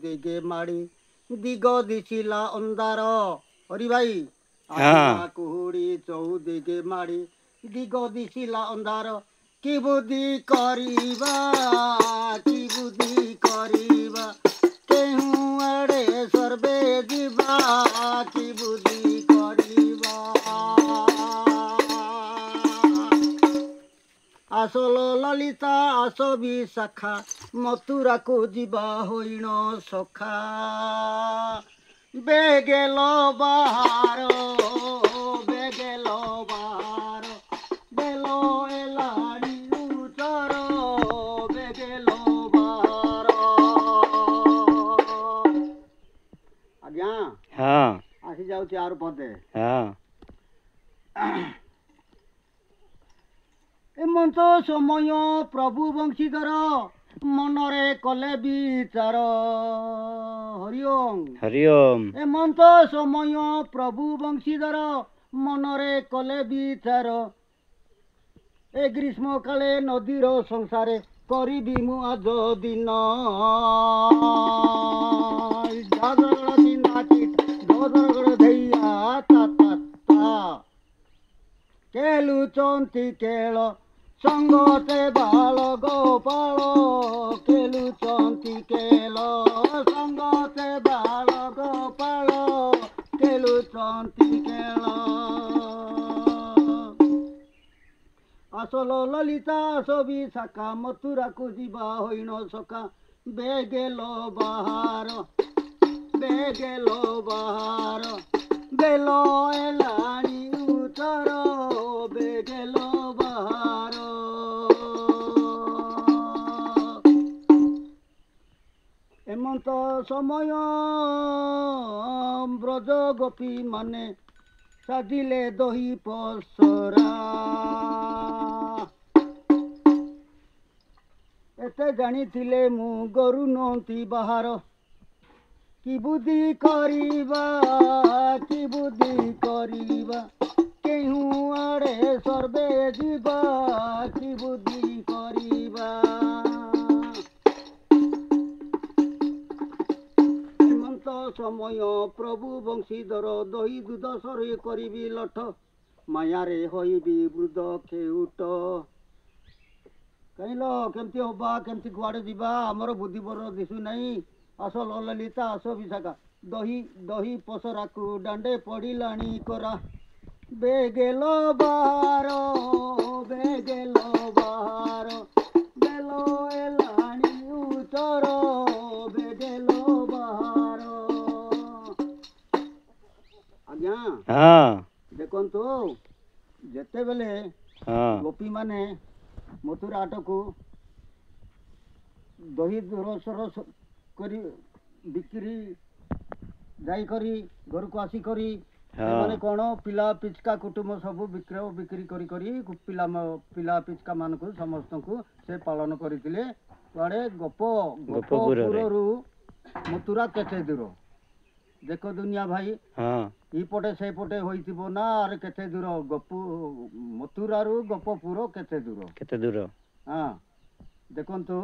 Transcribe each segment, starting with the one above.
ଦିଗେ ମାଡ଼ି ଦିଗ ଦିଶିଲା ଅନ୍ଧାର। ହରି ଭାଇ ଆସିଲା କୁହୁଡ଼ି ଚଉଦିଗେ ମାଡ଼ି ଦିଗ ଦିଶିଲା ଅନ୍ଧାର। କି ବୁଦ୍ଧି କରିବା କି ବୁଦ୍ଧି କରିବା କେଉଁ ଆଡ଼େ ସର୍ବେ ଯିବା କି ବୁଦ୍ଧି କରିବା। আসল ললিতা আসবি শাখা মথুরাকু ଯିବା ହୋଇଣ ସଖା। ବେଗେଲ ବାହାର ବେଗେଲ ବାହାର ବେଲ ଏଲାଣି ଉତ୍ତର ବେଗେଲ ବାହାର। ଆଜ୍ଞା ଆସି ଯାଉଛି ଆର ପଦେ। ଏମନ୍ତ ସମୟ ପ୍ରଭୁ ବଂଶୀଧର ମନରେ କଲେ ବିଚାର। ହରିଓମ୍ ହରିଓମ୍। ଏମନ୍ତ ସମୟ ପ୍ରଭୁ ବଂଶୀଧର ମନରେ କଲେ ବିଚାର। ଏ ଗ୍ରୀଷ୍ମ କାଳେ ନଦୀର ସଂସାରେ କରିବି ମୁଁ ଆଜ ଦିନ। ଝଗଡ଼ ଚିନ୍ତା ଝଗଡ଼ ଧैया ତା କେଲୁଚନ୍ତି କେଳ ସଙ୍ଗତେ ବାଳ ଗୋପାଳ। କେଲୁଚନ୍ତି କେଳ ସଙ୍ଗତେ ବାଳ ଗୋପାଳ କେଲୁଚନ୍ତି କେଳ। আসল ললিতা আসবি শাখা মথুরাকু ଯିବା ହୋଇଣ ସଖା। ବେଗେଲ ବାହାର ବେଗେଲ ବାହାର ବେଲ ଏଲାଣି ଉତ୍ତର ବେଗେଲ ବାହାର। ଏମନ୍ତ ସମୟ ବ୍ରଜ ଗୋପୀ ମାନେ ସାଜିଲେ ଦହି ପସରା। ଏତେ ଜାଣିଥିଲେ ମୁଁ ଗୋରୁ ନୁହନ୍ତି ବାହାର। କି ବୁଦ୍ଧି କରିବା କି ବୁଦ୍ଧି କରିବା କେଉଁ ଆଡ଼େ ସର୍ବେ ଯିବା କି ବୁଦ୍ଧି କରିବା। ହେମନ୍ତ ସମୟ ପ୍ରଭୁ ବଂଶୀଧର ଦହି ଦୁଧ ସରେ କରିବି ଲଠ। ମାୟାରେ ହୋଇବି ବୃଦ୍ଧ ଖେଉଟ। କହିଲ କେମିତି ହବା କେମିତି କୁଆଡ଼େ ଯିବା ଆମର ବୁଦ୍ଧିବର ଦିଶୁ ନାହିଁ। আসল ଲଲିତା আসবি শাখା ଦହି ଦହି ପସରାକୁ ଦାଣ୍ଡେ ପଡ଼ିଲାଣି କରା। ବେଗେଲ ବାହାର ବେଗେଲ ବାହାର ବେଲ ଏଲାଣି ଉତ୍ତର ବେଗେଲ ବାହାର। ଆଜ୍ଞା ଦେଖନ୍ତୁ ଯେତେବେଳେ ଗୋପୀମାନେ ମଥୁରା ହାଟକୁ ଦହି ରସର କରି ବିକ୍ରି ଯାଇକରି ଘରକୁ ଆସିକରି ସେମାନେ କ'ଣ ପିଲା ପିଚକା କୁଟୁମ୍ବ ସବୁ ବିକ୍ରି କରି ପିଲା ପିଚକା ମାନଙ୍କୁ ସମସ୍ତଙ୍କୁ ସେ ପାଳନ କରିଥିଲେ। କୁଆଡ଼େ ଗୋପପୁରରୁ ମଥୁରା କେତେ ଦୂର ଦେଖ ଦୁନିଆ ଭାଇ। ଏପଟେ ସେପଟେ ହୋଇଥିବ ନା ଆରେ କେତେ ଦୂର ମଥୁରାରୁ ଗୋପପୁର କେତେ ଦୂର। ଦେଖନ୍ତୁ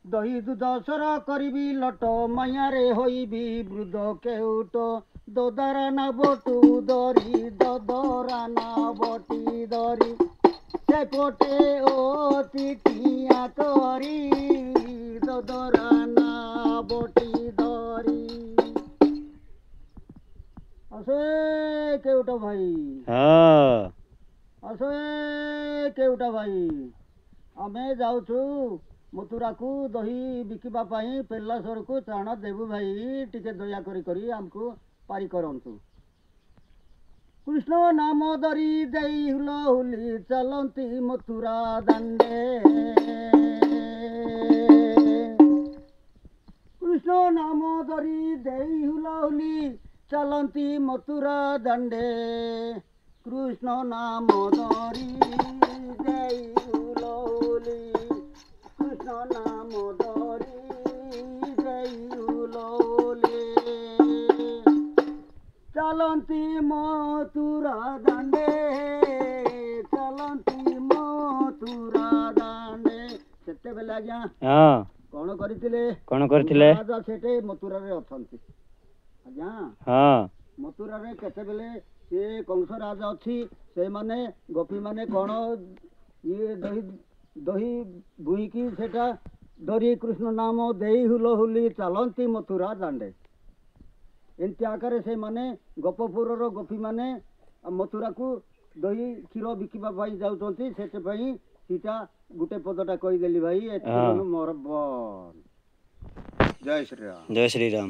ଦହି ଦୁଧ ସର କରିବି ଲଟ ମାୟାରେ ହୋଇବି ବୃଦ୍ଧ କେଉଟ। ଦୋଦରାନା ବଟୁ ଧରି ଦଦରାନା ବଟି ଧରି ସେପଟେ ଅତି ଟିଆ କରି ଦଦରାନା ବଟି ଧରି। আসে কেউটা ভাই আসে কেউটা ভাଇ ଆମେ ଯାଉଛୁ ମଥୁରାକୁ ଦହି ବିକିବା ପାଇଁ ପେଲାସରକୁ ତ୍ରାଣ ଦେବୁ ଭାଇ ଟିକେ ଦୟାକରି କରି ଆମକୁ ପାରି କରନ୍ତୁ। କୃଷ୍ଣ ନାମ ଧରି ଦେଇ ହୁଲହୁଲି ଚାଲନ୍ତି ମଥୁରା ଦାଣ୍ଡେ। କୃଷ୍ଣ ନାମ ଧରି ଦେଇ ହୁଲହୁଲି ଚାଲନ୍ତି ମଥୁରା ଦାଣ୍ଡେ। କୃଷ୍ଣ ନାମ ଧରି ଦେଇ ହୁଲହୁଲି କୃଷ୍ଣ ନାମ ଧରି ଦେଇ ହୁଲହୁଲି ଚାଲନ୍ତି ମଥୁରା ଦାଣ୍ଡେ ଚାଲନ୍ତି ମଥୁରା ଦାଣ୍ଡେ। ସେତେବେଳେ ଆଜ୍ଞା କ'ଣ କ'ଣ କରିଥିଲେ? କ'ଣ କରିଥିଲେ? ରାଜା ସେଠି ମଥୁରାରେ ଅଛନ୍ତି। ଆଜ୍ଞା ହଁ ମଥୁରାରେ କେତେବେଳେ ସେ କଂସ ରାଜା ଅଛି, ସେମାନେ ଗୋପୀମାନେ କ'ଣ ଇଏ ଦହି ଦହି ବୁହିକି ସେଟା ଧରି କୃଷ୍ଣ ନାମ ଦେଇ ହୁଲହୁଲି ଚାଲନ୍ତି ମଥୁରା ଦାଣ୍ଡେ। ଏମିତି ଆକାରରେ ସେମାନେ ଗୋପପୁରର ଗୋପୀମାନେ ମଥୁରାକୁ ଦହି କ୍ଷୀର ବିକିବା ପାଇଁ ଯାଉଛନ୍ତି। ସେଥିପାଇଁ ସୀତା ଗୋଟେ ପଦଟା କହିଦେଲି ଭାଇ, ଏଥିରୁ ମୋର ବନ। ଜୟ ଶ୍ରୀରାମ। ଜୟ ଶ୍ରୀରାମ।